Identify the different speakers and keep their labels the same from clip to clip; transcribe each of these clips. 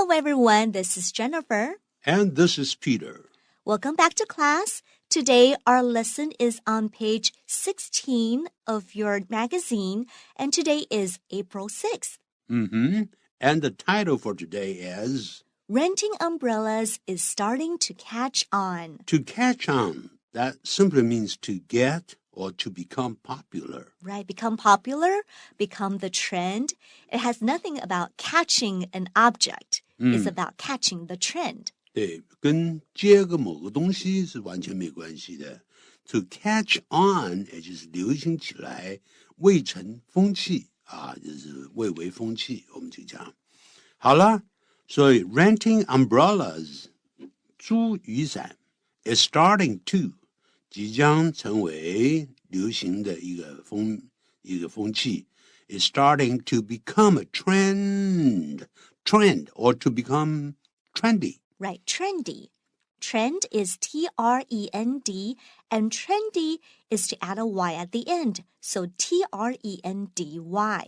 Speaker 1: Hello, everyone. This is Jennifer.
Speaker 2: And this is Peter.
Speaker 1: Welcome back to class. Today, our lesson is on page 16 of your magazine, and today is April 6th.
Speaker 2: And the title for today is...
Speaker 1: Renting umbrellas is starting to catch on.
Speaker 2: To catch on, that simply means to get or to become popular.
Speaker 1: Right, become popular, become the trend. It has nothing about catching an object. It's about catching the trend.
Speaker 2: 对，跟接个某个东西是完全没关系的。To catch on 也就是流行起来，未成风气啊，就是蔚为风气，我们就讲。好了，所以 renting umbrellas 租雨伞 is starting to 即将成为流行的一个风气 is starting to become a trend or to become trendy.Right,
Speaker 1: trendy. Trend is T-R-E-N-D, and trendy is to add a Y at the end. So T-R-E-N-D-Y.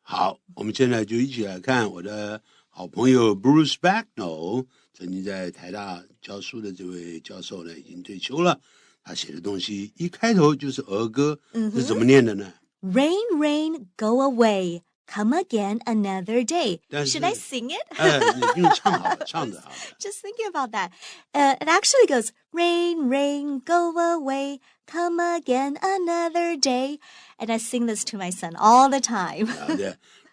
Speaker 2: 好，我们现在就一起来看我的好朋友 Bruce Bagnall 曾经在台大教书的这位教授呢，已经退休了。他写的东西一开头就是儿歌，是怎么念的呢？
Speaker 1: Rain, rain, go away.Come again another day. Should I sing it?
Speaker 2: 你用唱好了，唱得好了。
Speaker 1: Just thinking about that. It actually goes, rain, rain, go away. Come again another day. And I sing this to my son all the time.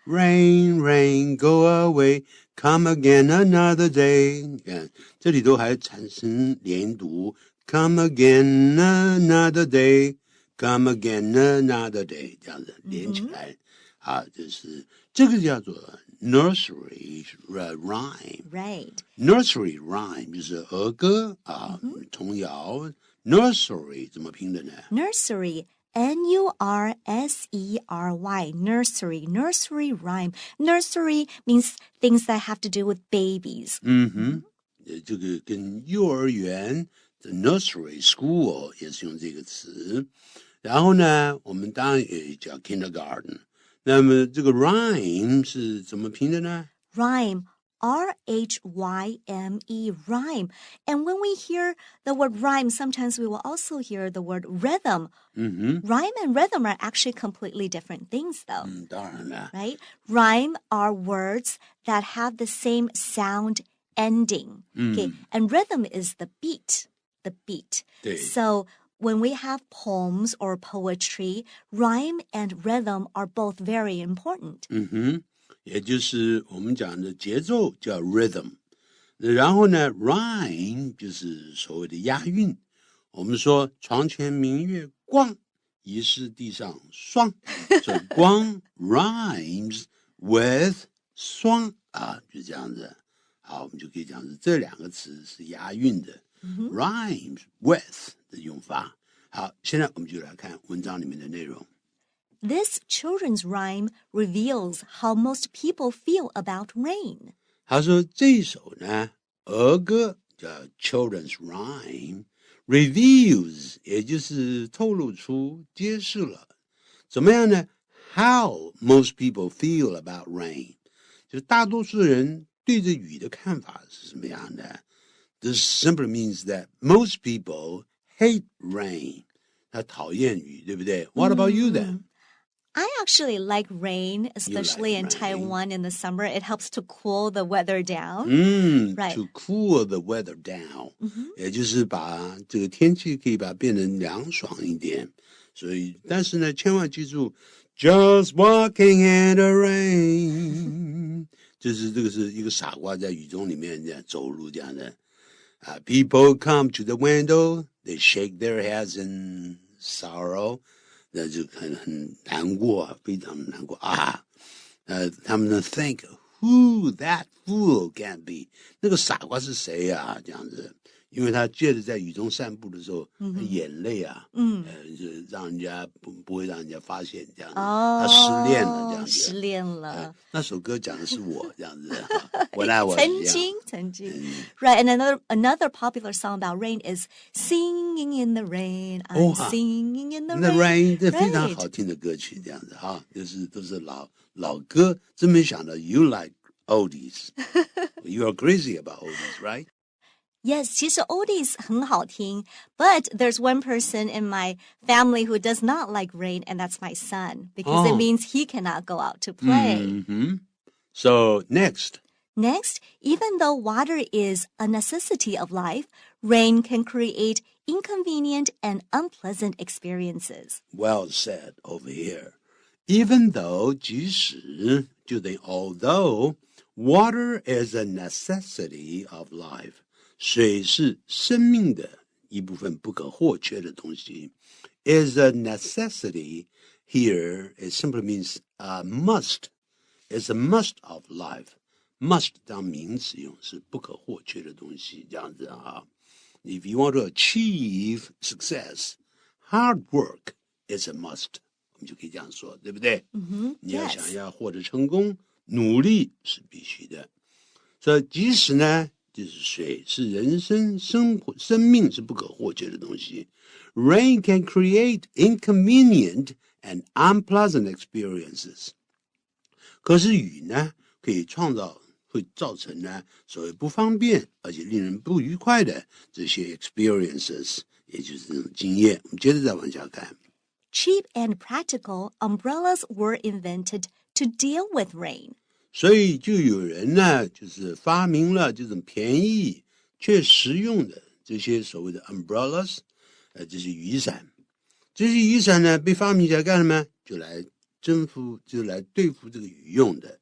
Speaker 2: Rain, rain, go away. Come again another day. 你看，这里头还产生连读。Come again another day. Come again another day. 这样子连起来。就是这个叫做 nursery rhyme.
Speaker 1: Right.
Speaker 2: Nursery rhyme 就是儿歌童谣。Nursery 怎么拼的呢？
Speaker 1: Nursery, N-U-R-S-E-R-Y, nursery, nursery rhyme. Nursery means things that have to do with babies.
Speaker 2: 这个跟幼儿园的 nursery school 也是用这个词。然后呢，我们当然也叫 kindergarten。那么这个 rhyme 是怎么拼的呢？
Speaker 1: Rhyme, R-H-Y-M-E, rhyme. And when we hear the word rhyme, sometimes we will also hear the word rhythm. Rhyme and rhythm are actually completely different things, though.
Speaker 2: 当然了。
Speaker 1: Right? Rhyme are words that have the same sound ending. Okay? And rhythm is the beat. The beat.
Speaker 2: 对。
Speaker 1: So when we have poems or poetry, rhyme and rhythm are both very important.
Speaker 2: 也就是我们讲的节奏叫 rhythm， 然后呢 rhyme 就是所谓的押韵。我们说床前明月光，疑是地上霜，所以光 rhymes with 霜就这样子。好，我们就可以讲是这两个词是押韵的。rhymes with 的用法。好，现在我们就来看文章里面的内容。
Speaker 1: This children's rhyme reveals how most people feel about rain.
Speaker 2: 他说这一首呢，儿歌叫 children's rhyme reveals， 也就是透露出、揭示了怎么样呢 ？How most people feel about rain， 就大多数人对着雨的看法是什么样的？ This simply means that most people hate rain. 他讨厌雨，对不对？ What about you then?
Speaker 1: I actually like rain, especially
Speaker 2: like
Speaker 1: in Taiwan in the summer. It helps to cool the weather down. Right.
Speaker 2: To cool the weather down. 也就是把这个天气可以把它变得凉爽一点。所以，但是呢，千万记住 ，just walking in the rain， 就是这个是一个傻瓜在雨中里面这样走路这样的。People come to the window, they shake their heads in sorrow， 那就很难过，非常难过啊。他们呢 think who that fool can be， 那个傻瓜是谁啊？这样子，因为他借着在雨中散步的时候，眼泪啊，让人家不会让人家发现这样子，他失恋了这样子，
Speaker 1: 失恋了。
Speaker 2: 那首歌讲的是我这样子，When I was young，
Speaker 1: 曾经 Right, and another popular song about rain is Singing in the Rain. I'm singing in the rain.
Speaker 2: 这非常好听的歌曲，这样子哈，就是都是老歌，真没想到 you like oldies. Exactly. You are crazy about oldies, right?
Speaker 1: Yes, 其实 oldies 很好听 but there's one person in my family who does not like rain, and that's my son, because it means he cannot go out to play.
Speaker 2: So, next.
Speaker 1: Next, even though water is a necessity of life, rain can create inconvenient and unpleasant experiences.
Speaker 2: Well said over here. Even though, 即使就等于 although, water is a necessity of life. 水是生命的一部分不可或缺的东西。Is a necessity here, it simply means a must. It's a must of life. Must 当名词用，是不可或缺的东西，这样子啊。If you want to achieve success, hard work is a must. 我们就可以这样说，对不对？你要想要获得成功，努力是必须的。所以即使呢，就是水是人生生命是不可或缺的东西。Rain can create inconvenient and unpleasant experiences. 可是雨呢，可以会造成呢所谓不方便而且令人不愉快的这些 experiences， 也就是这种经验。我们接着再往下看。
Speaker 1: Cheap and practical umbrellas were invented to deal with rain.
Speaker 2: 所以就有人呢，就是发明了这种便宜却实用的这些所谓的 umbrellas， 这些雨伞。这些雨伞呢，被发明起来干什么？就来对付这个雨用的。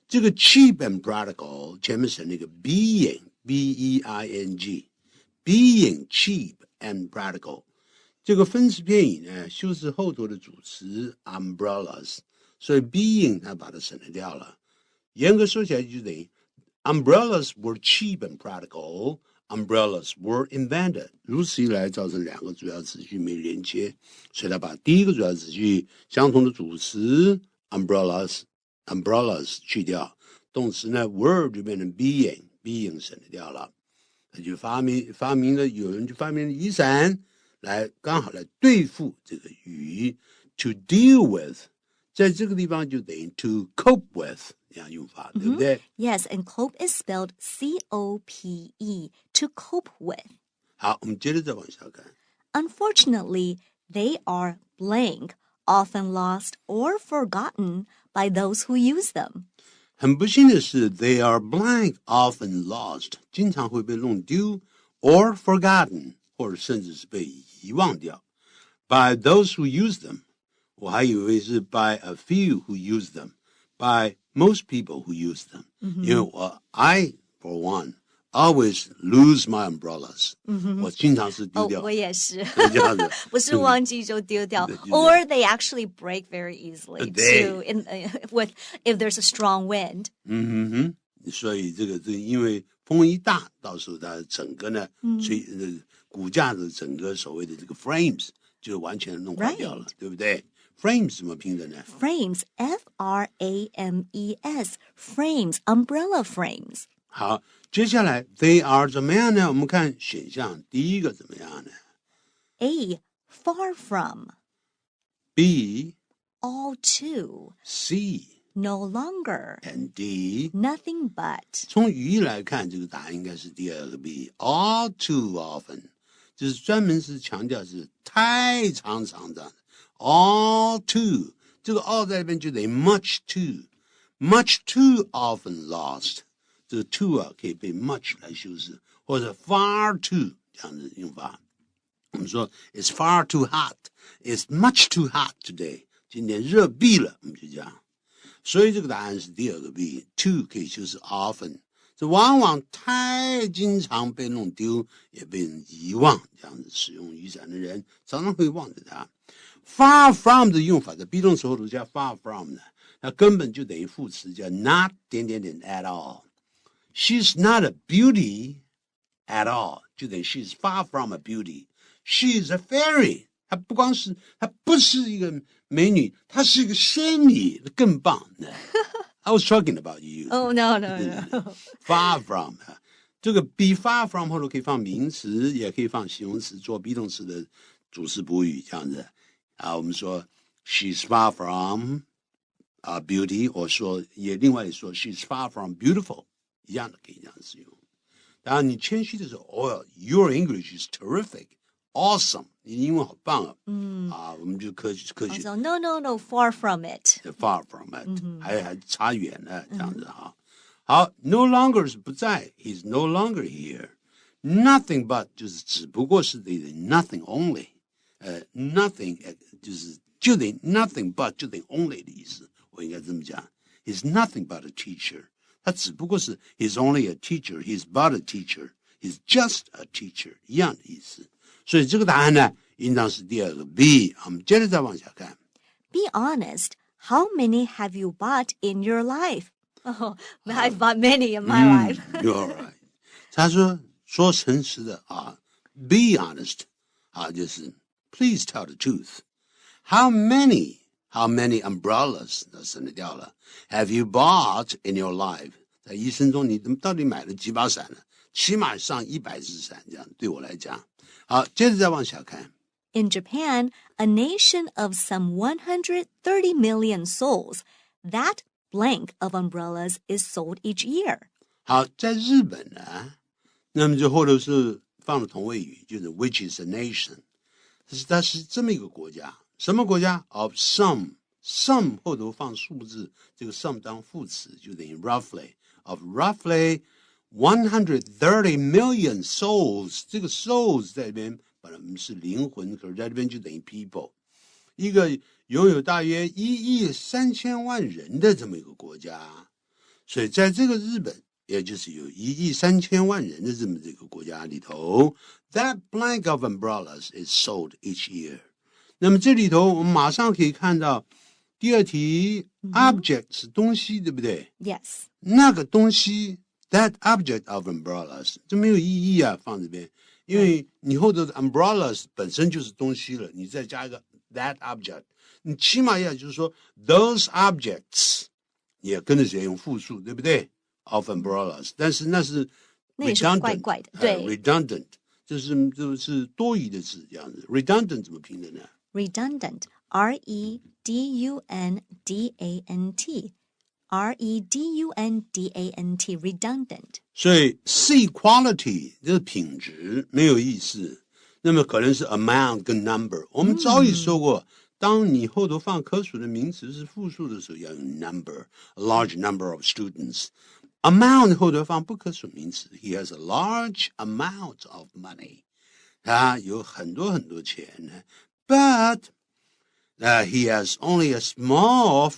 Speaker 2: 这个 cheap and practical 前面省那个 being B-E-I-N-G being cheap and practical 这个分词片语呢修饰后头的主词 umbrellas， 所以 being 它把它省略掉了。严格说起来就等于 umbrellas were cheap and practical, umbrellas were invented， 如此一来造成两个主要词句没连接，所以他把第一个主要词句相同的主词 umbrellas 去掉，动词呢 were 就变成 being 省略掉了。他就发明了有人就发明了雨伞来刚好来对付这个雨 to deal with， 在这个地方就等于 to cope with 这样用法，对不对？
Speaker 1: Yes, and cope is spelled C-O-P-E, to cope with.
Speaker 2: 好，我们接着再往下看。
Speaker 1: Unfortunately, they are blank, often lost or forgotten by those who use them.
Speaker 2: 很不幸的是 they are blank, often lost， 经常会被弄丢 or forgotten， 或者甚至是被遗忘掉 by those who use them。 我还以为是 by a few who use them， by most people who use them， 因为I for one always lose my umbrellas， 我经常是丢掉。
Speaker 1: 我也是
Speaker 2: 这样子
Speaker 1: 不是忘记就丢掉or they actually break very easily too if there's a strong wind。
Speaker 2: 所以这个因为风一大，到时候它整个呢骨架的整个所谓的这个 frames 就完全弄坏掉了，对不对？ frames 怎么拼的呢？
Speaker 1: Frames, F-R-A-M-E-S, frames, umbrella frames。
Speaker 2: 好，接下来 they are 怎么样呢？我们看选项，第一个怎么样呢？
Speaker 1: A, far from.
Speaker 2: B,
Speaker 1: all too.
Speaker 2: C,
Speaker 1: no longer.
Speaker 2: and D,
Speaker 1: nothing but.
Speaker 2: 从语义来看，这个答案应该是第二个 B, all too often， 就是专门是强调是太常的 all too， 这个 all 在这边就等于 much too often lost， 这个 too 啊可以被 much 来修饰，或者 far too 这样的用法。我们说 it's far too hot, it's much too hot today， 今天热毙了，我们就这样。所以这个答案是第二个 B， too 可以修饰 often， 这往往太经常被弄丢，也被人遗忘，这样子使用雨伞的人常常会忘记它。Far from 的用法在 be 动词后头加 far from 呢，那根本就等于副词叫 not at all。 She's not a beauty at all， 就等于 she's far from a beauty。 She's a fairy， 她不是一个美女，她是一个仙女，更棒。I was talking about you.
Speaker 1: Oh, no.
Speaker 2: Far from， 这个 be far from 后头可以放名词，也可以放形容词做 be 动词的主词补语，这样子。我们说 she's far from beauty， 或说也另外说 she's far from beautiful，一样的可以这样使用。当然你谦虚的时候 Oh, your English is terrific, awesome, 你英文好棒啊。我们就科学
Speaker 1: Also, no, far from it.
Speaker 2: Far from it, 还差远了这样子哈。好 no longer 是不在 He's no longer here. Nothing but 就是只不过是的 nothing only, nothing 就是就得 nothing but 就得 only 的意思，我应该这么讲。He's nothing but a teacher. 他只不过是 He's only a teacher. He's but a teacher. He's just a teacher. 一样的意思。所以这个答案呢，应当是第二个 B。我们接着再往下看。
Speaker 1: Be honest. How many have you bought in your life? Oh, I've bought many in my life.
Speaker 2: You're right. 他说诚实的be honest 就是 please tell the truth. How many umbrellas 那省略掉了 have you bought in your life? 在一生中你到底买了几把伞呢？起码上100支伞，这样对我来讲。好，接着再往下看。
Speaker 1: In Japan, a nation of some 130 million souls, that blank of umbrellas is sold each year.
Speaker 2: 好，在日本呢，那么就后头是放了同位语，就是 which is a nation。它是这么一个国家，什么国家 ？Of some 后头放数字，这个 some 当副词就等于 roughly of roughly 130 million souls。这个 souls 在这边本来是灵魂，可是在这边就等于 people。一个拥有大约1亿3000万人的这么一个国家，所以在这个日本，也就是有1亿3000万人的这么这个国家里头 ，that blank of umbrellas is sold each year。那么这里头我们马上可以看到第二题、object 是东西，对不对
Speaker 1: Yes.
Speaker 2: 那个东西 that object of umbrellas 这没有意义啊，放这边，因为你后头的 umbrellas 本身就是东西了，你再加一个 that object， 你起码要就是说 those objects 也跟着直接用复数，对不对 ？of umbrellas， 但是那是 redundant，
Speaker 1: 那也是怪怪的，对
Speaker 2: redundant， 这是多余的字，这样子。redundant 怎么拼的呢
Speaker 1: ？Redundant, redundant, redundant.
Speaker 2: 所以是 equality 这是品质没有意思，那么可能是 amount 跟 number。我们早已说过，当你后头放可数的名词是复数的时候，要用 number，a large number of students。amount 后头放不可数名词 ，he has a large amount of money， 他有很多很多钱呢 ，but he has only a small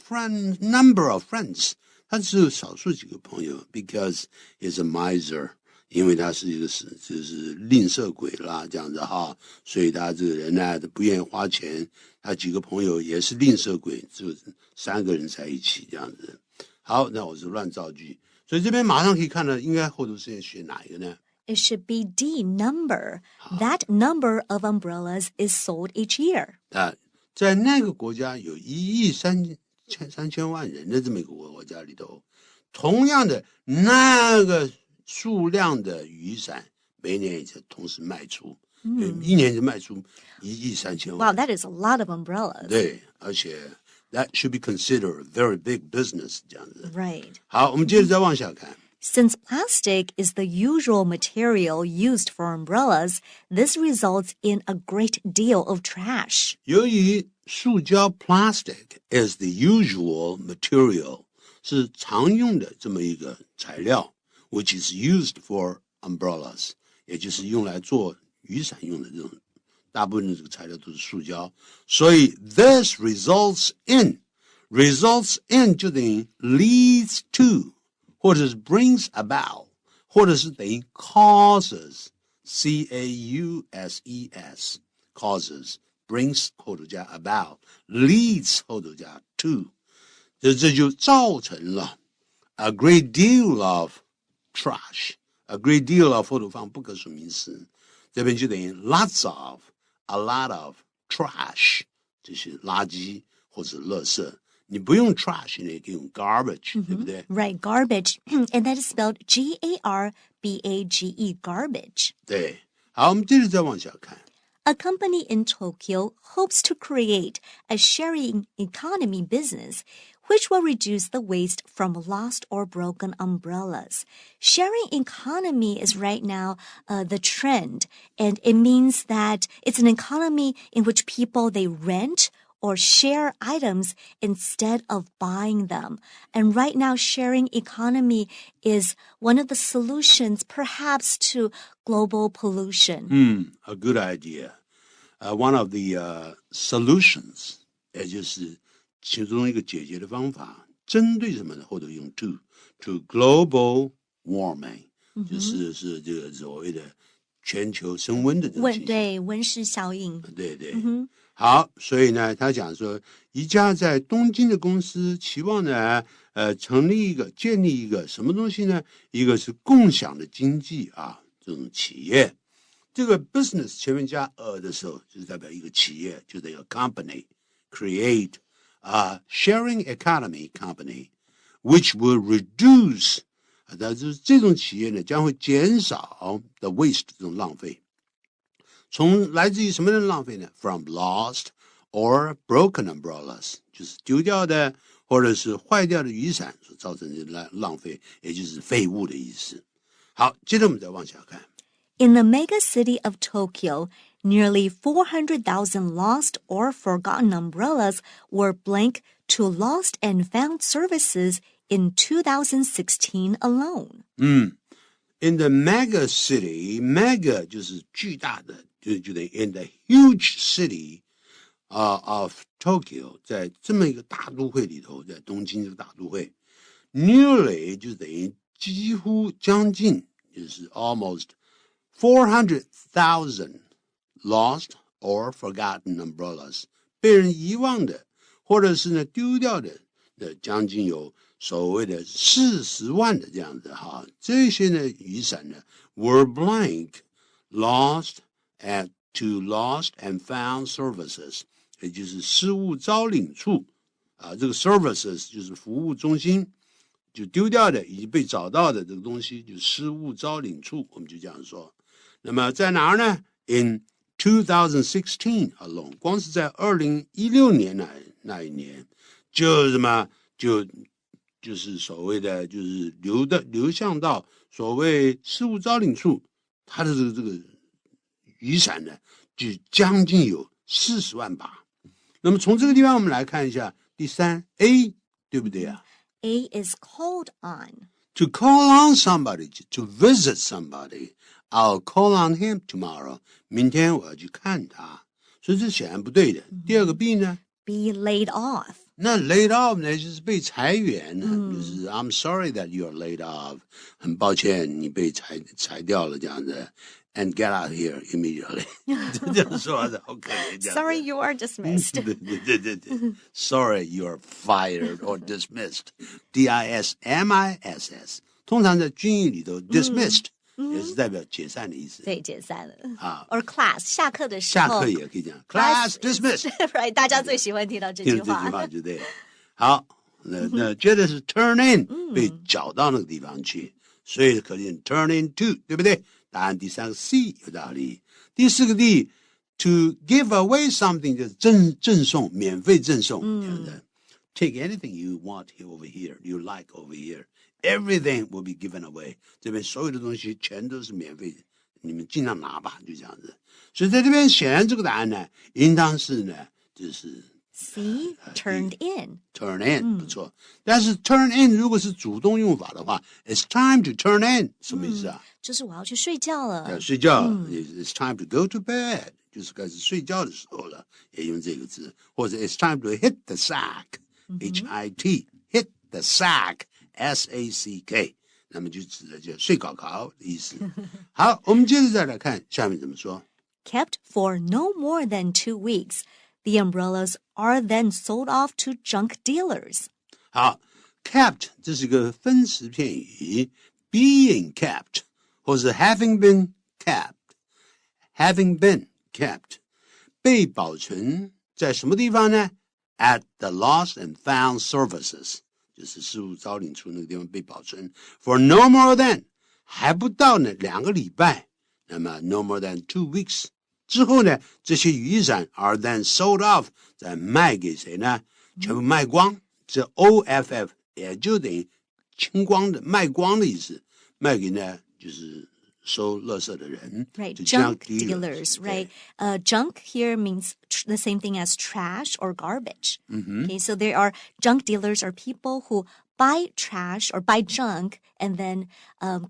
Speaker 2: number of friends， 他只有少数几个朋友 ，because he's a miser， 因为他是一个就是吝啬鬼啦，这样子哈，所以他这个人呢，不愿意花钱，他几个朋友也是吝啬鬼，只有3个人在一起这样子。好，那我是乱造句。所以这边马上可以看到，应该后头是选哪一个呢
Speaker 1: It should be D, number. That number of umbrellas is sold each year.
Speaker 2: 在那个国家有1亿3000万人的这么一个国家里头，同样的那个数量的雨伞，每年也就同时卖出，一年就卖出1亿3000万。
Speaker 1: Wow, that is a lot of umbrellas.
Speaker 2: 对，而且that should be considered a very big business 这样子。
Speaker 1: Right.
Speaker 2: 好，我们接着再往下看。
Speaker 1: Since plastic is the usual material used for umbrellas, this results in a great deal of trash.
Speaker 2: 由于塑胶 plastic is the usual material 是常用的这么一个材料 which is used for umbrellas 也就是用来做雨伞用的这种大部分的这个材料都是塑胶，所以 this results in 就等于 leads to 或者是 brings about 或者是等于 causes causes causes brings 后头加 about leads 后头加 to 这就造成了 a great deal of trash a great deal of 后头放不可数名词，这边就等于 lots of a lot of trash 这些垃圾或者垃圾，你不用 trash 你也可以用 garbage、对不对
Speaker 1: Right, garbage. And that is spelled G-A-R-B-A-G-E, garbage.
Speaker 2: 对，好，我们接着再往下看。
Speaker 1: A company in Tokyo hopes to create a sharing economy business which will reduce the waste from lost or broken umbrellas. Sharing economy is right now the trend, and it means that it's an economy in which people, they rent or share items instead of buying them. And right now, sharing economy is one of the solutions, perhaps, to global pollution.
Speaker 2: A good idea. One of the solutions, 也就是其中一个解决的方法，针对什么呢？或者用 to global warming，就是这个所谓的全球升温的这个情形。
Speaker 1: 对，温室效应。
Speaker 2: 对对。好，所以呢，他讲说，一家在东京的公司期望呢，建立一个什么东西呢？一个是共享的经济啊，这种企业。这个 business 前面加的时候，就是代表一个企业，就等于 company create a sharing economy company, which will reduce， 就是这种企业呢将会减少 the waste 这种浪费。从来自于什么样的浪费呢 ？From lost or broken umbrellas， 就是丢掉的或者是坏掉的雨伞所造成的浪费，也就是废物的意思。好，接着我们再往下看。
Speaker 1: In the mega city of Tokyo, nearly 400,000 lost or forgotten umbrellas were blank to lost and found services in 2016 alone.
Speaker 2: In the mega city, mega 就是巨大的，就等于 in the huge city of Tokyo， 在这么一个大都会里头，在东京这个大都会 ，nearly 就等于几乎将近，就是 almost 400,000 lost or forgotten umbrellas 被人遗忘的，或者是呢丢掉的将近有所谓的40万的这样子哈，这些呢雨伞呢 were blank lost and found services， 也就是失物招领处啊，这个 services 就是服务中心，就丢掉的以及被找到的这个东西，就失物招领处，我们就这样说。那么在哪儿呢 ？In 2016 alone， 光是在2016年那一年，就什么就是所谓的就是流向到所谓失物招领处，它的这个雨伞呢，就将近有40万把。那么从这个地方我们来看一下第三 A， 对不对啊？
Speaker 1: A is called on.
Speaker 2: To call on somebody, to visit somebody. I'll call on him tomorrow. 明天我要去看他，所以这显然不对的。第二个 B 呢
Speaker 1: Be laid off.
Speaker 2: 那 laid off 呢就是被裁员，就是 I'm sorry that you're laid off， 很抱歉你被裁掉了这样子。And get out here immediately. 这样说的，好可怜。
Speaker 1: Sorry, you are dismissed.
Speaker 2: 对。Sorry, you are fired or dismissed. D-I-S-M-I-S-S. 通常在军语里头 dismissed 也是代表解散的意思。
Speaker 1: 对，解散了。
Speaker 2: 啊
Speaker 1: Or class 下课的时候。
Speaker 2: 下课也可以讲 class dismissed.
Speaker 1: Right， 大家最喜欢听到这句话。
Speaker 2: 听这句话就对。好，那接着是 turn in， 被搅到那个地方去，所以可见 turn into， 对不对？答案第三个 C 有道理。第四个 D to give away something 就是赠送，免费赠送。Take anything you want over here, you like over here. Everything will be given away. 这边所有的东西全都是免费的，你们尽量拿吧，就这样子。所以在这边显然这个答案呢，应当是呢，就是
Speaker 1: C turned in.
Speaker 2: Turn in 不错，但是 turn in 如果是主动用法的话 ，It's time to turn in 什么意思啊？
Speaker 1: 就是我要去睡觉了。
Speaker 2: 睡觉 ，It's time to go to bed 就是开始睡觉的时候了，也用这个字，或者 It's time to hit the sack，H-I-T hit the sack，S-A-C-K， 那么就指的就睡搞的意思。好，我们接着再来看下面怎么说。
Speaker 1: Kept for no more than 2 weeks, the umbrellas are then sold off to junk dealers.
Speaker 2: 好 ，kept 这是一个分词片语 ，being kept 或是 having been kept， 被保存在什么地方呢 ？At the lost and found services， 就是失物招领处那个地方被保存。For no more than 还不到呢2个礼拜，那么 no more than 2 weeks 之后呢，这些雨伞 are then sold off， 再卖给谁呢？全部卖光。这 OFF 也就等于清光的卖光的意思，卖给呢就是收垃圾的人。
Speaker 1: Right,
Speaker 2: junk
Speaker 1: dealers, right? Junk here means the same thing as trash or garbage. Okay, so there are junk dealers are people who buy trash or buy junk and then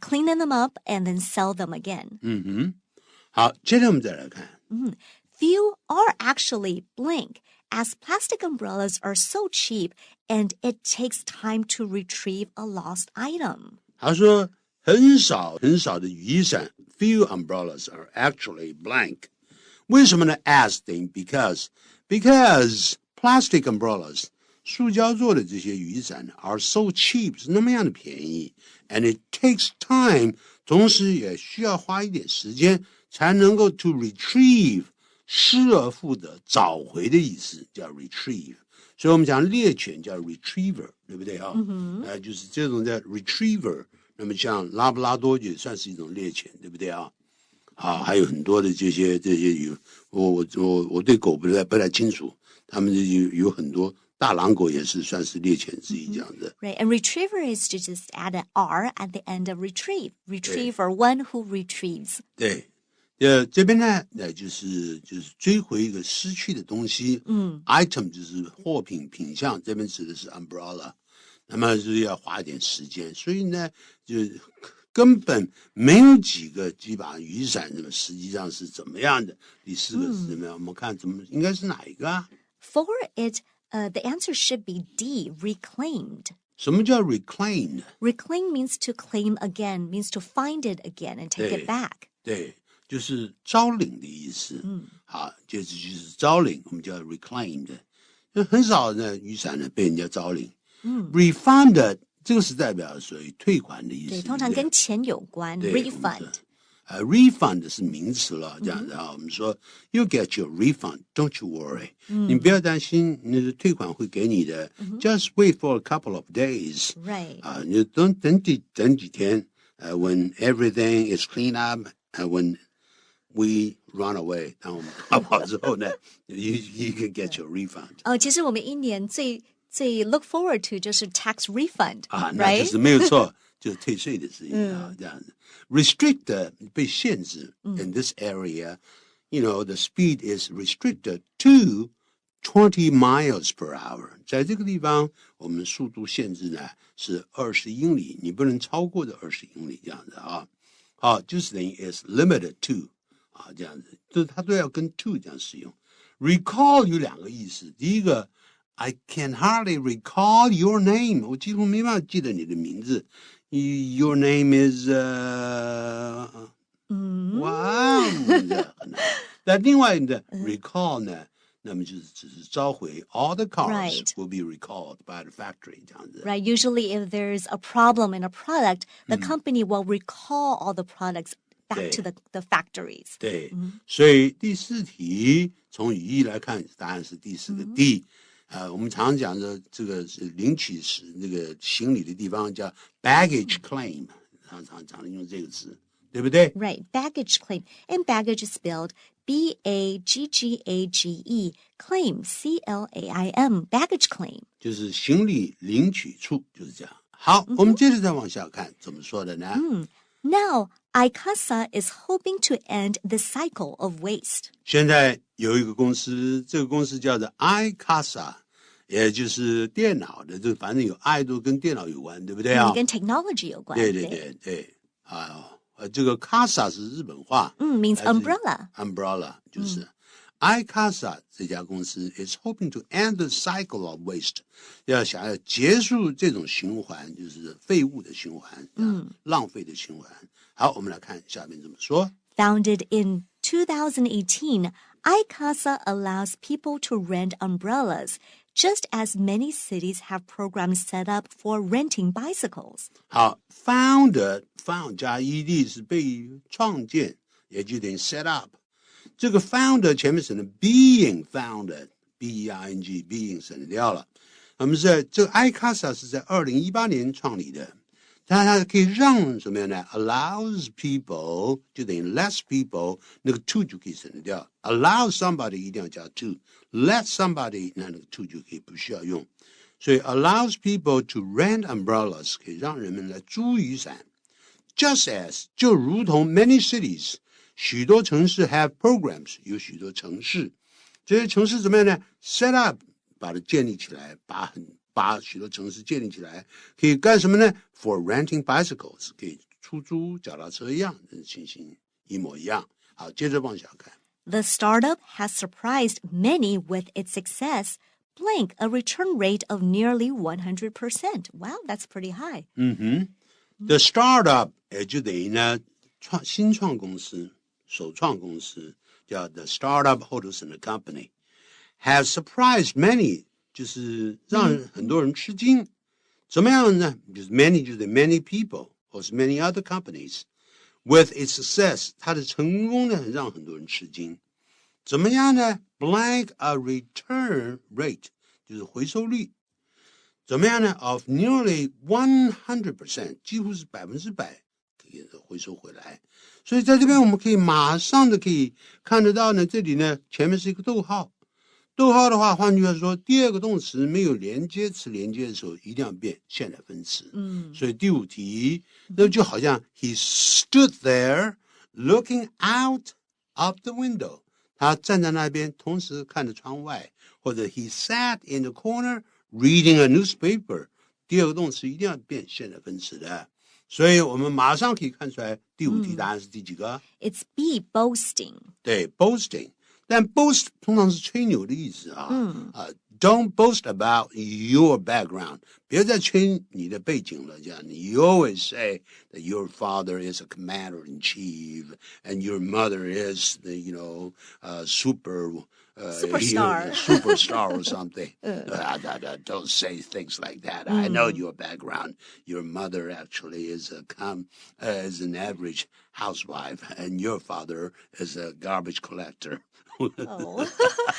Speaker 1: clean them up and then sell them again.
Speaker 2: 好，接着我们再来看。
Speaker 1: Few are actually blank, as plastic umbrellas are so cheap and it takes time to retrieve a lost item.
Speaker 2: 他说很少的雨伞 ，few umbrellas are actually blank. 为什么呢 ？as 等于 because plastic umbrellas 塑胶做的这些雨伞 are so cheap 是那么样的便宜 ，and it takes time 同时也需要花一点时间才能够 to retrieve 失而复得找回的意思叫 retrieve。所以我们讲猎犬叫 retriever， 对不对啊？就是这种叫 retriever。那么像拉布拉多也算是一种猎犬，对不对啊？还有很多的这些我对狗不太清楚，他们有很多大狼狗也是算是猎犬之一这样的。
Speaker 1: Right, and retriever is to just add an R at the end of retrieve. Retriever, one who retrieves.
Speaker 2: 对，这边呢，就是追回一个失去的东西。item 就是货品品项，这边指的是 umbrella。那么就是要花一点时间，所以呢，就根本没有几把雨伞，实际上是怎么样的？第四个是怎么样？我们看应该是哪一个啊
Speaker 1: For it, the answer should be D, reclaimed.
Speaker 2: 什么叫 reclaim?
Speaker 1: Reclaim means to claim again, means to find it again and take it back.
Speaker 2: 对，就是招领的意思。好，接着就是招领，我们叫 reclaimed。很少的雨伞呢被人家招领。refund 这个是代表所以退款的意思，
Speaker 1: 对，通常跟钱有关 refund。refund
Speaker 2: 是名词了，这样子啊，我们说 you get your refund, don't you worry，你不要担心，你的退款会给你的，just wait for a couple of days，
Speaker 1: right，
Speaker 2: 你就等几天，when everything is cleaned up， when we run away， 当我们逃跑之后呢，you can get your refund。
Speaker 1: 其实我们一年最 look forward to 就是 tax refund
Speaker 2: 那就是没有错，就是退税的事情啊，这样子。Restrict 被限制 in this area, the speed is restricted to 20 miles per hour。在这个地方，我们速度限制呢是20英里，你不能超过这20英里这样子啊。好，就是等于 is limited to 啊，这样子，就是它都要跟 to 这样使用。Recall 有两个意思，第一个。I can hardly recall your name. 我几乎没办法记得你的名字。Your name is 哇，那另外的 recall 呢，那么就是只是召回 all the cars will be recalled by the factory 这样子。
Speaker 1: Right. Usually, if there's a problem in a product, the company will recall all the products back to the factories.
Speaker 2: 对，所以第四题从语义来看，答案是第四个 D。我们常讲的这个是领取时那个行李的地方叫 baggage claim， 常用这个词，对不对
Speaker 1: ？Right, baggage claim, and baggage is spelled B-A-G-G-A-G-E, claim C-L-A-I-M, baggage claim，
Speaker 2: 就是行李领取处，就是这样。好，我们接着再往下看，怎么说的呢
Speaker 1: ？Now, ICASA is hoping to end the cycle of waste.
Speaker 2: 现在有一个公司，这个公司叫做 ICASA， 也就是电脑的，这反正有 I 都跟电脑有关，对不对啊？
Speaker 1: 跟 technology 有关。
Speaker 2: 对啊，这个 CASA 是日本话
Speaker 1: ，means umbrella
Speaker 2: 就是。ICASA 这家公司 is hoping to end the cycle of waste， 想要结束这种循环，就是废物的循环，浪费的循环。好，我们来看下面怎么说。
Speaker 1: Founded in 2018, ICASA allows people to rent umbrellas, just as many cities have programs set up for renting bicycles.
Speaker 2: 好 ，found 加 ed 是被创建，也就等于 set up。这个 found 前面省了 being founded B-E-I-N-G being 省掉了。我们这个 ICASA 是在2018年创立的，它可以让什么样呢 ？allows people 就等于 less people， 那个 to 就可以省掉。allow somebody 一定要加 to，let somebody 那个 to 就可以不需要用。所以 allows people to rent umbrellas 可以让人们来租雨伞。Just as 就如同 many cities 许多城市 have programs 有许多城市，这些城市怎么样呢 ？set up 把它建立起来，把许多城市建立起来，可以干什么呢 ？For renting bicycles 可以出租脚踏车一样，情形一模一样。好，接着往下看。
Speaker 1: The startup has surprised many with its success, blank a return rate of nearly 100%. Wow, that's pretty high.
Speaker 2: The startup 也就等于呢新创公司、首创公司，叫 The Startup Holders and Company, has surprised many, 就是让很多人吃惊。怎么样呢？就是 many 就是 many people or many other companies. With its success, 它的成功呢让很多人吃惊。怎么样呢 ？Blank a return rate 就是回收率。怎么样呢 ？Of nearly 100%， 几乎是100%可以回收回来。所以在这边我们可以马上的可以看得到呢，这里呢前面是一个逗号。逗号的话，换句话说，第二个动词没有连接词连接的时候，一定要变现在分词。所以第5题，那就好像 he stood there looking out of the window， 他站在那边，同时看着窗外，或者 he sat in the corner reading a newspaper。第二个动词一定要变现在分词的。所以我们马上可以看出来，第5题答案是第几个
Speaker 1: ？It's B, boasting.
Speaker 2: 对 ，boasting。但 boast 通常是吹牛的意思啊。Don't boast about your background. 别再吹你的背景了，这样。You always say that your father is a commander-in-chief and your mother is the, superstar or something. Don't say things like that. I know your background. Your mother actually is an average housewife, and your father is a garbage collector.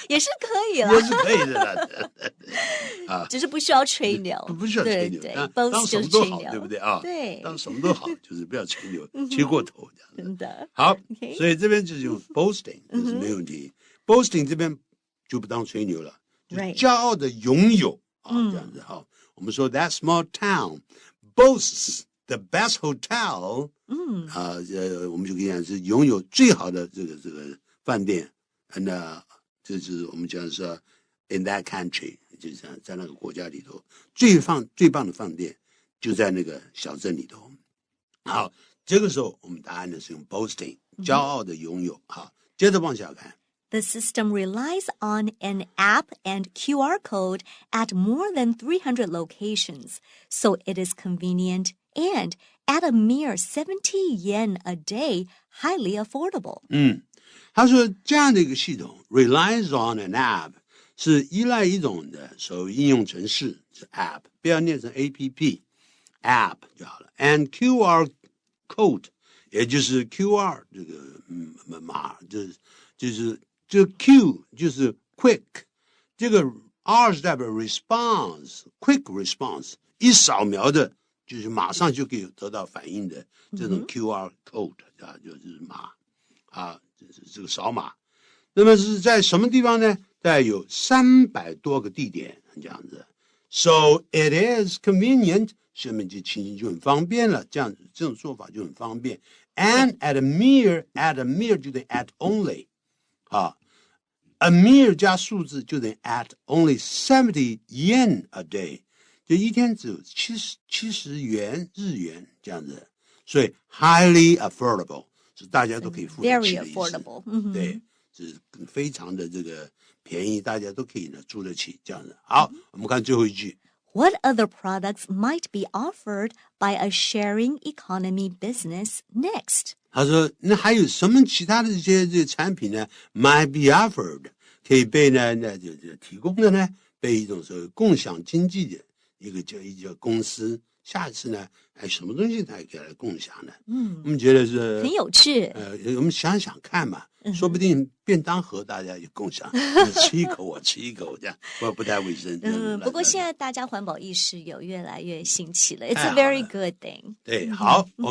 Speaker 1: 也是可以啦，
Speaker 2: 也是可以的啦。
Speaker 1: 只是不需要吹牛，
Speaker 2: 不需要吹牛，
Speaker 1: 对，
Speaker 2: 当什么都好，对不对啊？
Speaker 1: 对，
Speaker 2: 当什么都好，就是不要吹牛，吹过头这样子。
Speaker 1: 真的
Speaker 2: 好，所以这边就是用 boasting， 这是没问题。boasting 这边就不当吹牛了，就是骄傲的拥有啊，这样子哈。我们说 that small town boasts the best hotel， 我们就可以讲是拥有最好的这个饭店。那这是我们讲说 in that country， 就是在那个国家里头最棒的饭店就在那个小镇里头。好，这个时候我们答案呢是用 boasting， 骄傲的拥有。好，接着往下看。
Speaker 1: The system relies on an app and QR code at more than 300 locations, so it is convenient and at a mere 70 yen a day, highly affordable.
Speaker 2: 他说这样的一个系统 relies on an app 是依赖一种的所谓应用程式，是 app， 不要念成 app， app 就好了。And QR code 也就是 QR 这个码，就是这个 Q 就是 quick， 这个 R 是代表 response，quick response， 一扫描的就是马上就可以得到反应的这种 QR code 啊，就是码啊。这个扫码，那么是在什么地方呢？在有300多个地点这样子。So it is convenient， 下面这情形就很方便了，这样子这种做法就很方便。And at a mere 就等于 at only， a mere 加数字就等于 at only 70 yen a day， 就一天只有70元日元这样子，所以 highly affordable。大家都可以付得起的意思
Speaker 1: Very affordable.
Speaker 2: 对，是非常的这个便宜，大家都可以呢租得起这样子。好，我们看最后一句。
Speaker 1: What other products might be offered by a sharing economy business next?
Speaker 2: 他说，那还有什么其他的这些产品呢 ？Might be offered 可以被呢就提供的呢？被一种所谓共享经济的一个公司。下一次呢，什么东西才可以来共享呢？我们觉得是
Speaker 1: 很有趣。
Speaker 2: 我们想想看嘛，说不定便当盒大家也共享，你吃一口我吃一口，这样不太卫生。
Speaker 1: 不过现在大家环保意识有越来越兴起了，It's a very good thing。
Speaker 2: 对，好，我们。